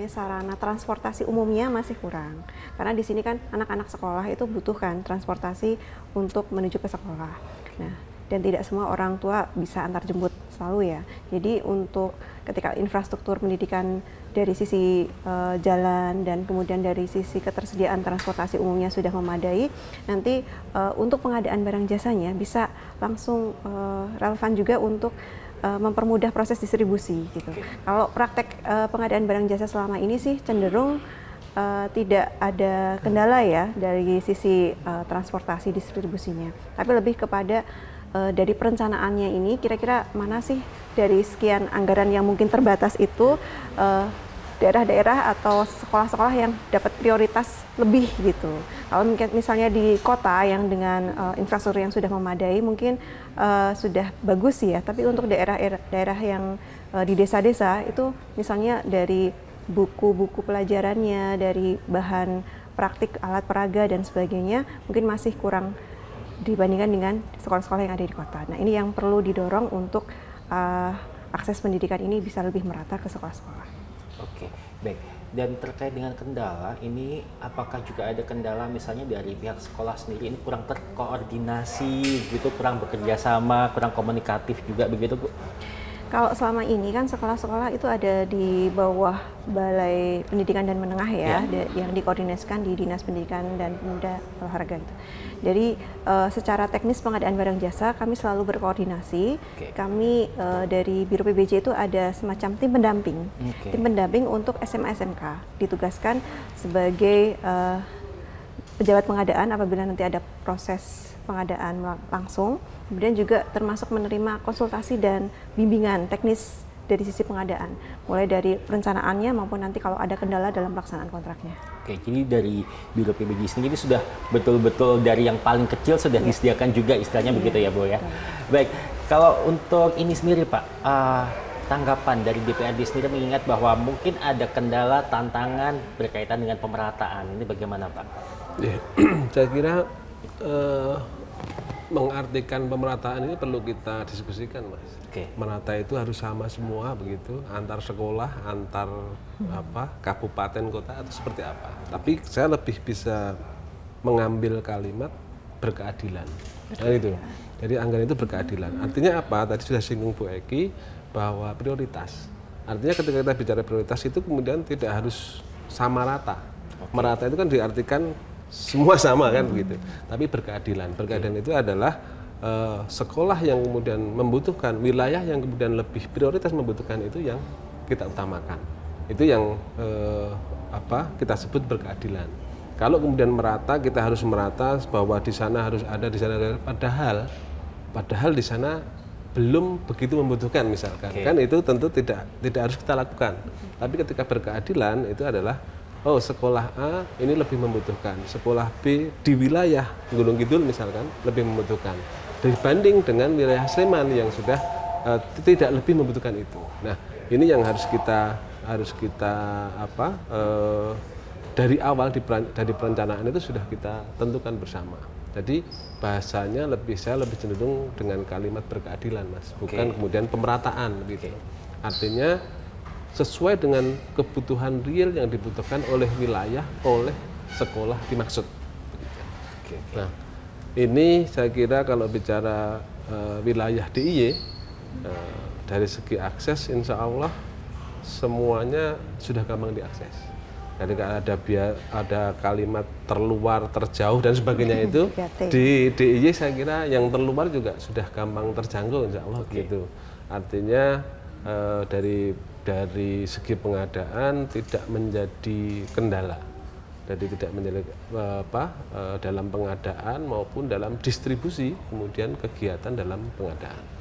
sarana transportasi umumnya masih kurang. Karena di sini kan anak-anak sekolah itu butuhkan transportasi untuk menuju ke sekolah. Nah, dan tidak semua orang tua bisa antar jemput selalu ya. Jadi untuk ketika infrastruktur pendidikan dari sisi jalan dan kemudian dari sisi ketersediaan transportasi umumnya sudah memadai, nanti untuk pengadaan barang jasanya bisa langsung relevan juga untuk mempermudah proses distribusi gitu. Kalau praktek pengadaan barang jasa selama ini sih cenderung tidak ada kendala ya dari sisi transportasi distribusinya, tapi lebih kepada dari perencanaannya ini kira-kira mana sih dari sekian anggaran yang mungkin terbatas itu daerah-daerah atau sekolah-sekolah yang dapat prioritas lebih gitu. Kalau misalnya di kota yang dengan infrastruktur yang sudah memadai mungkin sudah bagus sih ya, tapi untuk daerah yang di desa-desa itu misalnya dari buku-buku pelajarannya, dari bahan praktik alat peraga dan sebagainya mungkin masih kurang dibandingkan dengan sekolah-sekolah yang ada di kota. Nah, ini yang perlu didorong untuk akses pendidikan ini bisa lebih merata ke sekolah-sekolah. Oke, baik. Dan terkait dengan kendala, ini apakah juga ada kendala misalnya dari pihak sekolah sendiri ini kurang terkoordinasi gitu, kurang bekerja sama, kurang komunikatif juga begitu, Bu? Kalau selama ini kan sekolah-sekolah itu ada di bawah Balai Pendidikan dan Menengah ya, yang dikoordinasikan di Dinas Pendidikan dan Pemuda Olahraga gitu. Jadi secara teknis pengadaan barang jasa kami selalu berkoordinasi. Kami dari Biro PBJ itu ada semacam tim pendamping, tim pendamping untuk SMA SMK ditugaskan sebagai pejabat pengadaan apabila nanti ada proses pengadaan langsung, kemudian juga termasuk menerima konsultasi dan bimbingan teknis dari sisi pengadaan, mulai dari perencanaannya maupun nanti kalau ada kendala dalam pelaksanaan kontraknya. Oke, jadi dari Biro PBJ sendiri sudah betul-betul dari yang paling kecil sudah disediakan juga istilahnya begitu ya, Bu ya. Baik, kalau untuk ini sendiri Pak, tanggapan dari DPRD sendiri mengingat bahwa mungkin ada kendala tantangan berkaitan dengan pemerataan, ini bagaimana Pak? Ya, saya kira mengartikan pemerataan ini perlu kita diskusikan, Mas. Merata itu harus sama semua begitu, antar sekolah, antar kabupaten, kota atau seperti apa. Tapi saya lebih bisa mengambil kalimat berkeadilan. Nah, itu. Jadi anggaran itu berkeadilan. Artinya apa? Tadi sudah singgung Bu Eki bahwa prioritas. Artinya ketika kita bicara prioritas itu kemudian tidak harus sama rata. Merata itu kan diartikan semua sama kan begitu. Tapi berkeadilan. Berkeadilan itu adalah sekolah yang kemudian membutuhkan, wilayah yang kemudian lebih prioritas membutuhkan itu yang kita utamakan. Itu yang kita sebut berkeadilan. Kalau kemudian merata, kita harus merata bahwa di sana harus ada, di sana ada, padahal di sana belum begitu membutuhkan misalkan. Kan itu tentu tidak harus kita lakukan. Tapi ketika berkeadilan itu adalah sekolah A ini lebih membutuhkan, sekolah B di wilayah Gunung Kidul misalkan lebih membutuhkan dibanding dengan wilayah Sleman yang sudah tidak lebih membutuhkan itu. Nah, ini yang harus kita dari awal dari perencanaan itu sudah kita tentukan bersama. Jadi bahasanya saya lebih cenderung dengan kalimat berkeadilan, Mas, bukan kemudian pemerataan gitu. Artinya sesuai dengan kebutuhan real yang dibutuhkan oleh wilayah, oleh sekolah dimaksud. Nah, ini saya kira kalau bicara wilayah DIY, dari segi akses insya Allah semuanya sudah gampang diakses. Jadi ada kalimat terluar, terjauh dan sebagainya itu di DIY saya kira yang terluar juga sudah gampang terjangkau insya Allah gitu. Artinya dari segi pengadaan tidak menjadi kendala, jadi tidak menjadi dalam pengadaan maupun dalam distribusi kemudian kegiatan dalam pengadaan.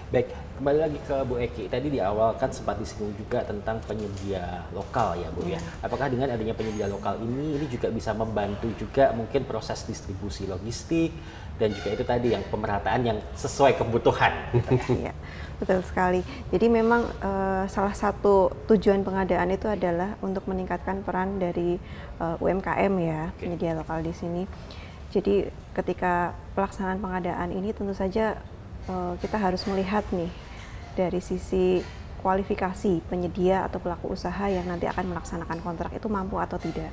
Baik, kembali lagi ke Bu Eki. Tadi di awal kan sempat disinggung juga tentang penyedia lokal ya Bu ya. Apakah dengan adanya penyedia lokal ini juga bisa membantu juga mungkin proses distribusi logistik dan juga itu tadi yang pemerataan yang sesuai kebutuhan? Iya, betul sekali. Jadi memang salah satu tujuan pengadaan itu adalah untuk meningkatkan peran dari UMKM ya, penyedia lokal di sini. Jadi ketika pelaksanaan pengadaan ini tentu saja kita harus melihat nih dari sisi kualifikasi penyedia atau pelaku usaha yang nanti akan melaksanakan kontrak itu mampu atau tidak.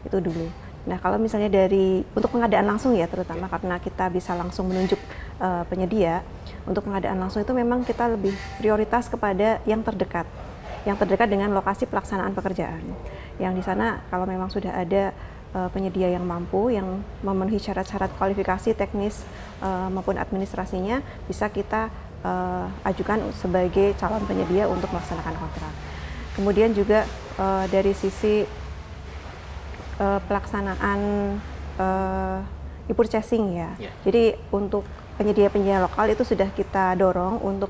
Itu dulu. Nah, kalau misalnya untuk pengadaan langsung ya, terutama karena kita bisa langsung menunjuk penyedia, untuk pengadaan langsung itu memang kita lebih prioritas kepada yang terdekat dengan lokasi pelaksanaan pekerjaan. Yang di sana kalau memang sudah ada penyedia yang mampu, yang memenuhi syarat-syarat kualifikasi teknis maupun administrasinya, bisa kita ajukan sebagai calon penyedia untuk melaksanakan kontrak. Kemudian juga dari sisi pelaksanaan e-purchasing ya. Jadi untuk penyedia-penyedia lokal itu sudah kita dorong untuk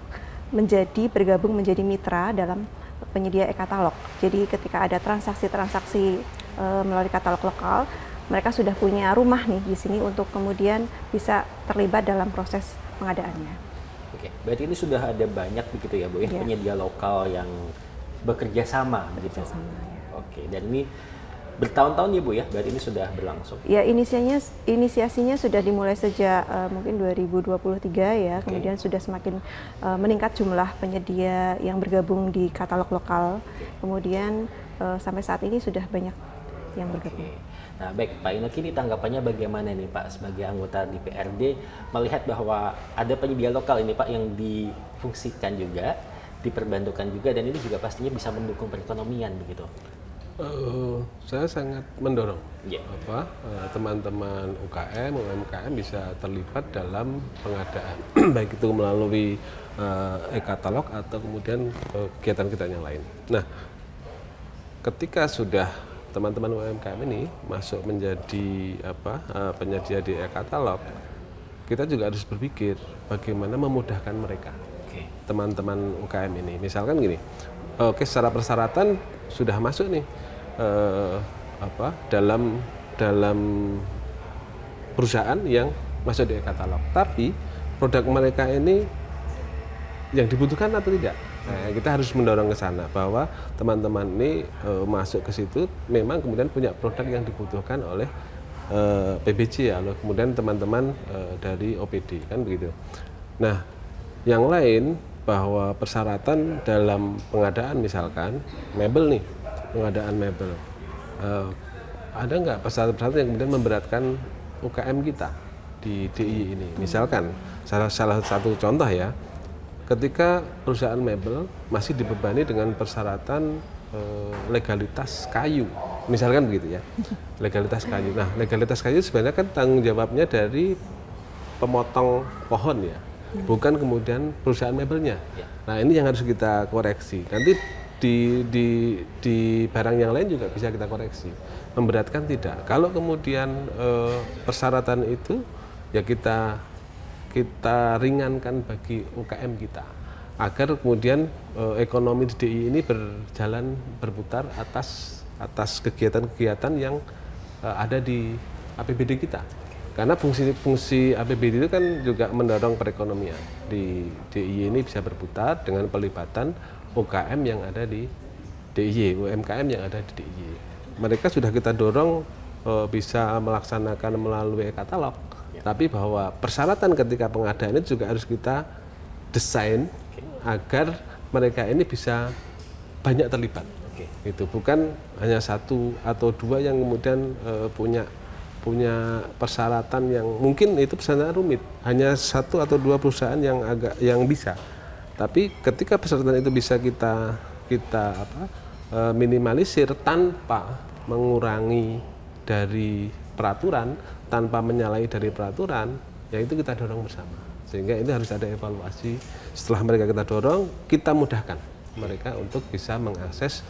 bergabung menjadi mitra dalam penyedia e-katalog. Jadi ketika ada transaksi-transaksi melalui katalog lokal, mereka sudah punya rumah nih di sini untuk kemudian bisa terlibat dalam proses pengadaannya. Oke, berarti ini sudah ada banyak begitu ya Bu ya, penyedia lokal yang bekerja sama begitu. Ya. Oke, dan ini bertahun-tahun ya Bu ya, berarti ini sudah berlangsung? Ya, inisiasinya sudah dimulai sejak mungkin 2023 ya, kemudian sudah semakin meningkat jumlah penyedia yang bergabung di katalog lokal, kemudian sampai saat ini sudah banyak yang bergabung. Nah baik, Pak Inoki, ini tanggapannya bagaimana nih Pak sebagai anggota DPRD melihat bahwa ada penyedia lokal ini Pak yang difungsikan juga, diperbantukan juga, dan ini juga pastinya bisa mendukung perekonomian begitu? Saya sangat mendorong teman-teman UMKM bisa terlibat dalam pengadaan baik itu melalui e-katalog atau kemudian kegiatan-kegiatan yang lain. Nah, ketika sudah teman-teman UMKM ini masuk menjadi penyedia di e-katalog, kita juga harus berpikir bagaimana memudahkan mereka, teman-teman UKM ini. Misalkan gini, secara persyaratan sudah masuk nih dalam perusahaan yang masuk di e-katalog, tapi produk mereka ini yang dibutuhkan atau tidak. Nah, kita harus mendorong ke sana bahwa teman-teman ini masuk ke situ memang kemudian punya produk yang dibutuhkan oleh PBJ ya, kemudian teman-teman dari OPD kan begitu. Nah, yang lain bahwa persyaratan dalam pengadaan misalkan mebel nih, pengadaan mebel, ada nggak persyaratan-persyaratan yang kemudian memberatkan UKM kita di DIY ini? Misalkan salah satu contoh ya, ketika perusahaan mebel masih dibebani dengan persyaratan legalitas kayu, misalkan begitu ya, legalitas kayu. Nah, legalitas kayu sebenarnya kan tanggung jawabnya dari pemotong pohon ya, bukan kemudian perusahaan mebelnya. Nah, ini yang harus kita koreksi. Nanti di barang yang lain juga bisa kita koreksi. Memberatkan tidak. Kalau kemudian persyaratan itu ya kita ringankan bagi UKM kita agar kemudian ekonomi di DIY ini berputar atas kegiatan-kegiatan yang ada di APBD kita. Karena fungsi APBD itu kan juga mendorong perekonomian. Di DIY ini bisa berputar dengan pelibatan UKM yang ada di DIY, UMKM yang ada di DIY. Mereka sudah kita dorong bisa melaksanakan melalui e-katalog, tapi bahwa persyaratan ketika pengadaan itu juga harus kita desain agar mereka ini bisa banyak terlibat. Itu bukan hanya satu atau dua yang kemudian punya persyaratan yang mungkin itu persyaratan rumit, hanya satu atau dua perusahaan yang bisa. Tapi ketika persyaratan itu bisa kita minimalisir tanpa mengurangi dari peraturan, tanpa menyalahi dari peraturan, ya itu kita dorong bersama. Sehingga ini harus ada evaluasi. Setelah mereka kita dorong, kita mudahkan mereka untuk bisa mengakses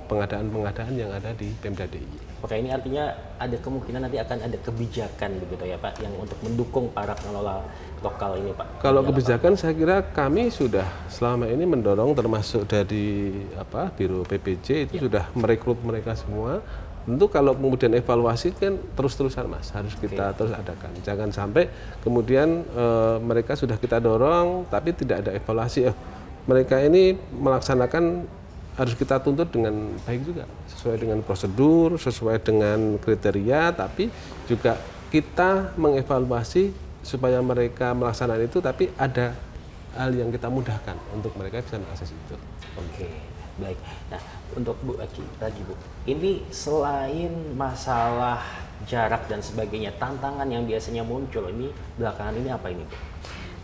pengadaan-pengadaan yang ada di Pemda DIY. Oke, ini artinya ada kemungkinan nanti akan ada kebijakan begitu ya Pak, yang untuk mendukung para pengelola lokal ini Pak? Kalau kebijakan saya kira kami sudah selama ini mendorong, termasuk dari Biro PPJ itu sudah merekrut mereka semua. Tentu kalau kemudian evaluasi kan terus-terusan Mas, harus kita terus adakan. Jangan sampai kemudian mereka sudah kita dorong tapi tidak ada evaluasi. Mereka ini melaksanakan, harus kita tuntut dengan baik juga, sesuai dengan prosedur, sesuai dengan kriteria, tapi juga kita mengevaluasi supaya mereka melaksanakan itu tapi ada hal yang kita mudahkan untuk mereka bisa mengakses itu. Oke, baik. Nah, untuk Bu Aki lagi Bu, ini selain masalah jarak dan sebagainya, tantangan yang biasanya muncul ini belakangan ini apa ini Bu?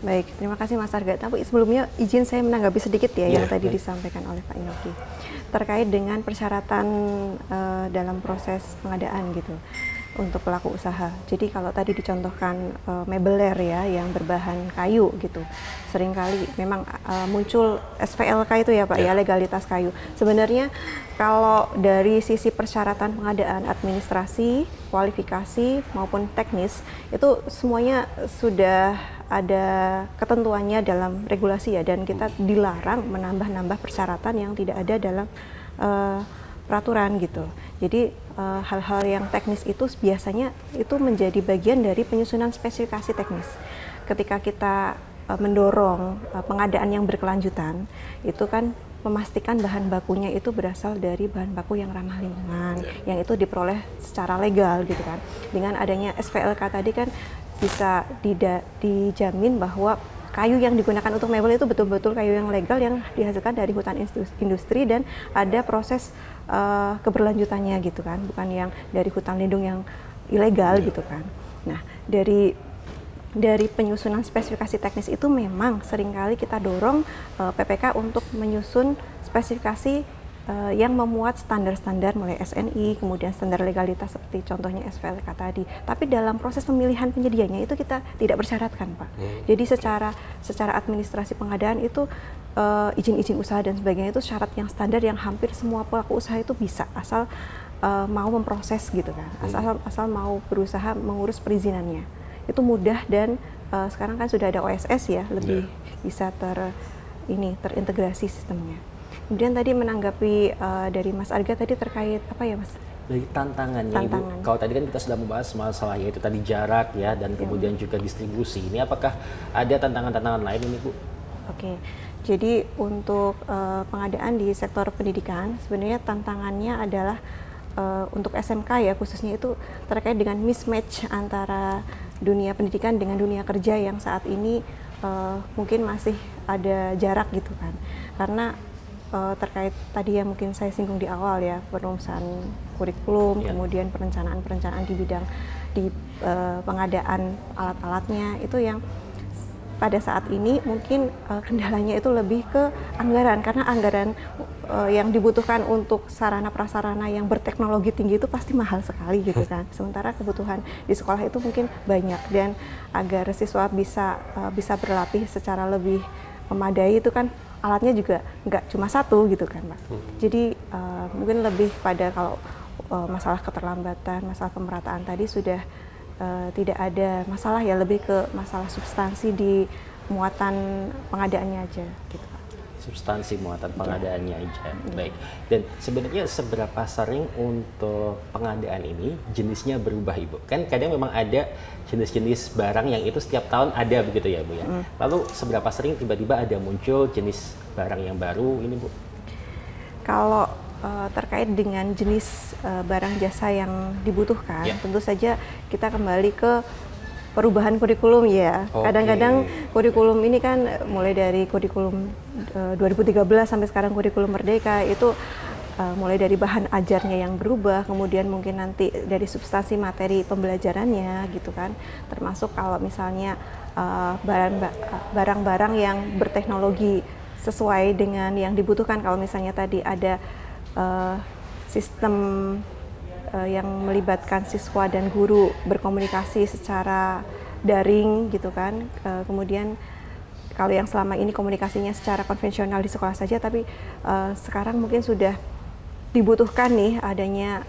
Baik, terima kasih Mas Arga. Tapi sebelumnya izin saya menanggapi sedikit ya yang tadi disampaikan oleh Pak Inoki terkait dengan persyaratan dalam proses pengadaan gitu untuk pelaku usaha. Jadi kalau tadi dicontohkan mebeler ya yang berbahan kayu gitu, seringkali memang muncul SVLK itu ya Pak ya, legalitas kayu. Sebenarnya kalau dari sisi persyaratan pengadaan, administrasi, kualifikasi maupun teknis itu semuanya sudah ada ketentuannya dalam regulasi ya, dan kita dilarang menambah-nambah persyaratan yang tidak ada dalam peraturan gitu. Jadi hal-hal yang teknis itu biasanya itu menjadi bagian dari penyusunan spesifikasi teknis. Ketika kita mendorong pengadaan yang berkelanjutan, itu kan memastikan bahan bakunya itu berasal dari bahan baku yang ramah lingkungan, yang itu diperoleh secara legal gitu kan. Dengan adanya SVLK tadi kan bisa dijamin bahwa kayu yang digunakan untuk mebel itu betul-betul kayu yang legal yang dihasilkan dari hutan industri dan ada proses keberlanjutannya gitu kan, bukan yang dari hutan lindung yang ilegal gitu kan. Nah, dari penyusunan spesifikasi teknis itu memang seringkali kita dorong PPK untuk menyusun spesifikasi yang memuat standar-standar mulai SNI, kemudian standar legalitas seperti contohnya SVLK tadi. Tapi dalam proses pemilihan penyedianya itu kita tidak bersyaratkan, Pak. Jadi secara administrasi pengadaan itu izin-izin usaha dan sebagainya itu syarat yang standar yang hampir semua pelaku usaha itu bisa asal mau memproses gitu kan, asal mau berusaha mengurus perizinannya. Itu mudah dan sekarang kan sudah ada OSS ya, lebih bisa terintegrasi sistemnya. Kemudian tadi menanggapi dari Mas Arga tadi terkait apa ya Mas? Dari tantangannya Ibu. Kalau tadi kan kita sudah membahas masalah yaitu tadi jarak ya dan kemudian juga distribusi. Ini apakah ada tantangan-tantangan lain ini Bu? Oke. Jadi untuk pengadaan di sektor pendidikan sebenarnya tantangannya adalah untuk SMK ya khususnya itu terkait dengan mismatch antara dunia pendidikan dengan dunia kerja yang saat ini mungkin masih ada jarak gitu kan. Karena terkait tadi yang mungkin saya singgung di awal ya, perumusan kurikulum, kemudian perencanaan di bidang pengadaan alat-alatnya itu yang pada saat ini mungkin kendalanya itu lebih ke anggaran, karena anggaran yang dibutuhkan untuk sarana prasarana yang berteknologi tinggi itu pasti mahal sekali gitu kan. Sementara kebutuhan di sekolah itu mungkin banyak, dan agar siswa bisa berlatih secara lebih memadai itu kan alatnya juga nggak cuma satu gitu kan Pak. Jadi mungkin lebih pada kalau masalah keterlambatan, masalah pemerataan tadi sudah tidak ada masalah ya, lebih ke masalah substansi di muatan pengadaannya aja gitu Pak. Substansi muatan pengadaannya aja. Baik. Dan sebenarnya seberapa sering untuk pengadaan ini jenisnya berubah Ibu? Kan kadang memang ada jenis-jenis barang yang itu setiap tahun ada begitu ya Bu ya. Lalu seberapa sering tiba-tiba ada muncul jenis barang yang baru ini Bu? Kalau terkait dengan jenis barang jasa yang dibutuhkan, tentu saja kita kembali ke perubahan kurikulum ya. Kadang-kadang kurikulum ini kan mulai dari kurikulum 2013 sampai sekarang kurikulum Merdeka itu mulai dari bahan ajarnya yang berubah, kemudian mungkin nanti dari substansi materi pembelajarannya gitu kan. Termasuk kalau misalnya barang-barang yang berteknologi sesuai dengan yang dibutuhkan. Kalau misalnya tadi ada sistem yang melibatkan siswa dan guru berkomunikasi secara daring gitu kan, kemudian kalau yang selama ini komunikasinya secara konvensional di sekolah saja, tapi sekarang mungkin sudah dibutuhkan nih adanya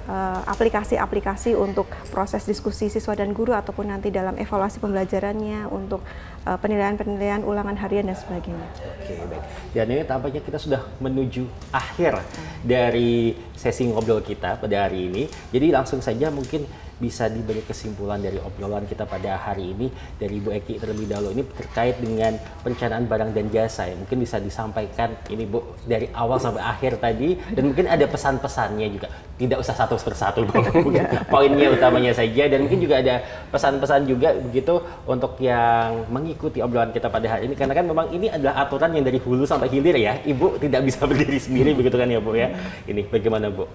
aplikasi-aplikasi untuk proses diskusi siswa dan guru ataupun nanti dalam evaluasi pembelajarannya untuk penilaian-penilaian ulangan harian dan sebagainya. Oke, baik. Dan ini tampaknya kita sudah menuju akhir dari sesi ngobrol kita pada hari ini. Jadi langsung saja mungkin bisa diberi kesimpulan dari obrolan kita pada hari ini dari Bu Eki terlebih dahulu ini terkait dengan perencanaan barang dan jasa ya. Mungkin bisa disampaikan ini Bu dari awal sampai akhir tadi dan mungkin ada pesan-pesannya juga. Tidak usah satu persatu mungkin poinnya utamanya saja dan mungkin juga ada pesan-pesan juga begitu untuk yang mengikuti obrolan kita pada hari ini karena kan memang ini adalah aturan yang dari hulu sampai hilir ya. Ibu tidak bisa berdiri sendiri begitu kan ya Bu ya. Ini bagaimana Bu?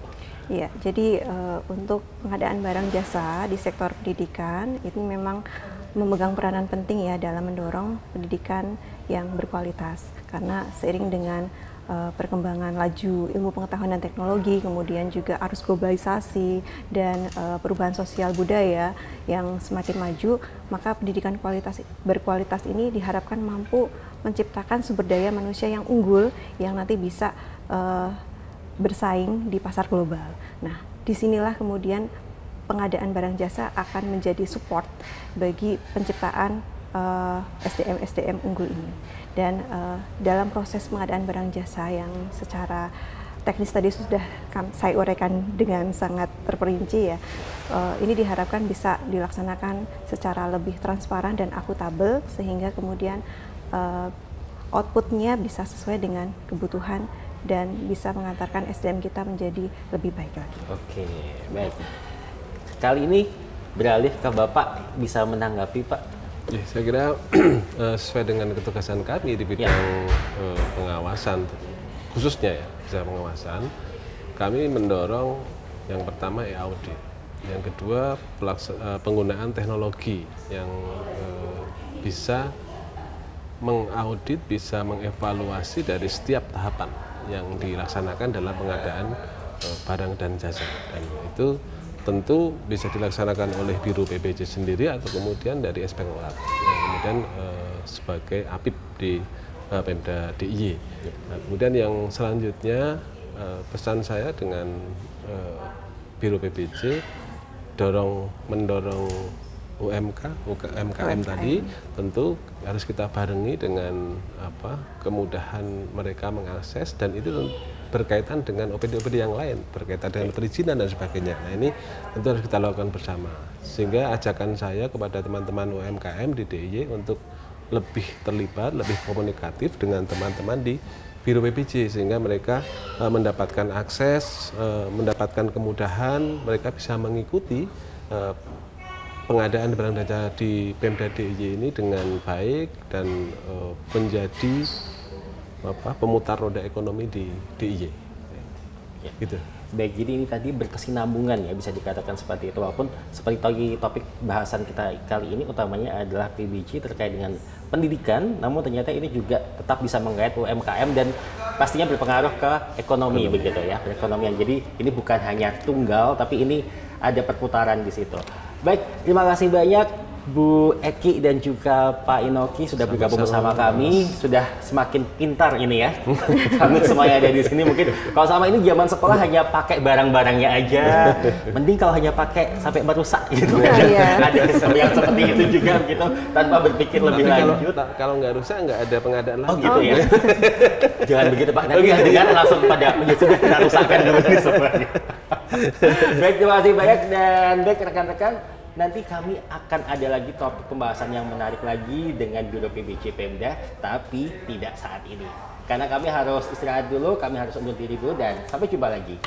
Iya, jadi untuk pengadaan barang jasa di sektor pendidikan itu memang memegang peranan penting ya dalam mendorong pendidikan yang berkualitas. Karena seiring dengan perkembangan laju ilmu pengetahuan dan teknologi, kemudian juga arus globalisasi dan perubahan sosial budaya yang semakin maju, maka pendidikan berkualitas ini diharapkan mampu menciptakan sumber daya manusia yang unggul yang nanti bisa bersaing di pasar global. Nah, disinilah kemudian pengadaan barang jasa akan menjadi support bagi penciptaan SDM-SDM unggul ini. Dan dalam proses pengadaan barang jasa yang secara teknis tadi sudah saya uraikan dengan sangat terperinci ya, ini diharapkan bisa dilaksanakan secara lebih transparan dan akuntabel sehingga kemudian outputnya bisa sesuai dengan kebutuhan dan bisa mengantarkan SDM kita menjadi lebih baik lagi. Oke, baik. Kali ini beralih ke Bapak, bisa menanggapi Pak? Ya, saya kira sesuai dengan ketugasan kami di bidang pengawasan, khususnya ya, bisa pengawasan, kami mendorong yang pertama audit, yang kedua penggunaan teknologi yang bisa mengaudit, bisa mengevaluasi dari setiap tahapan yang dilaksanakan dalam pengadaan barang dan jasa, dan itu tentu bisa dilaksanakan oleh Biro PBJ sendiri atau kemudian dari Inspektorat yang kemudian sebagai APIP di Pemda DIY. Nah, kemudian yang selanjutnya pesan saya dengan Biro PBJ mendorong UMKM tadi tentu harus kita barengi dengan kemudahan mereka mengakses, dan itu berkaitan dengan OPD-OPD yang lain, berkaitan dengan perizinan dan sebagainya. Nah, ini tentu harus kita lakukan bersama. Sehingga ajakan saya kepada teman-teman UMKM di DIY untuk lebih terlibat, lebih komunikatif dengan teman-teman di Biro PBJ, sehingga mereka mendapatkan akses, mendapatkan kemudahan, mereka bisa mengikuti pengadaan barang dan jasa di Pemda DIY ini dengan baik dan menjadi pemutar roda ekonomi di DIY. Ya. Gitu. Baik, jadi ini tadi berkesinambungan ya, bisa dikatakan seperti itu. Walaupun seperti topik bahasan kita kali ini utamanya adalah PBJ terkait dengan pendidikan, namun ternyata ini juga tetap bisa menggait UMKM dan pastinya berpengaruh ke ekonomi begitu ya, perekonomian. Jadi ini bukan hanya tunggal, tapi ini ada perputaran di situ. Baik, terima kasih banyak Bu Eki dan juga Pak Inoki sudah bergabung bersama kami, sudah semakin pintar ini ya. Kami semuanya ada di sini, mungkin kalau sama ini zaman sekolah hanya pakai barang-barangnya aja, mending kalau hanya pakai sampai merusak gitu. Ada yang seperti itu juga gitu, tanpa berpikir lebih lanjut. Kalau nggak rusak nggak ada pengadaan lagi. Oh gitu ya. Jangan begitu Pak, nanti dengan langsung pada ya sudah kita rusakkan dulu ini semuanya. Baik, terima kasih banyak dan baik rekan-rekan. Nanti kami akan ada lagi topik pembahasan yang menarik lagi dengan Biro PBJ Pemda, tapi tidak saat ini. Karena kami harus istirahat dulu, kami harus undur diri dulu, dan sampai jumpa lagi.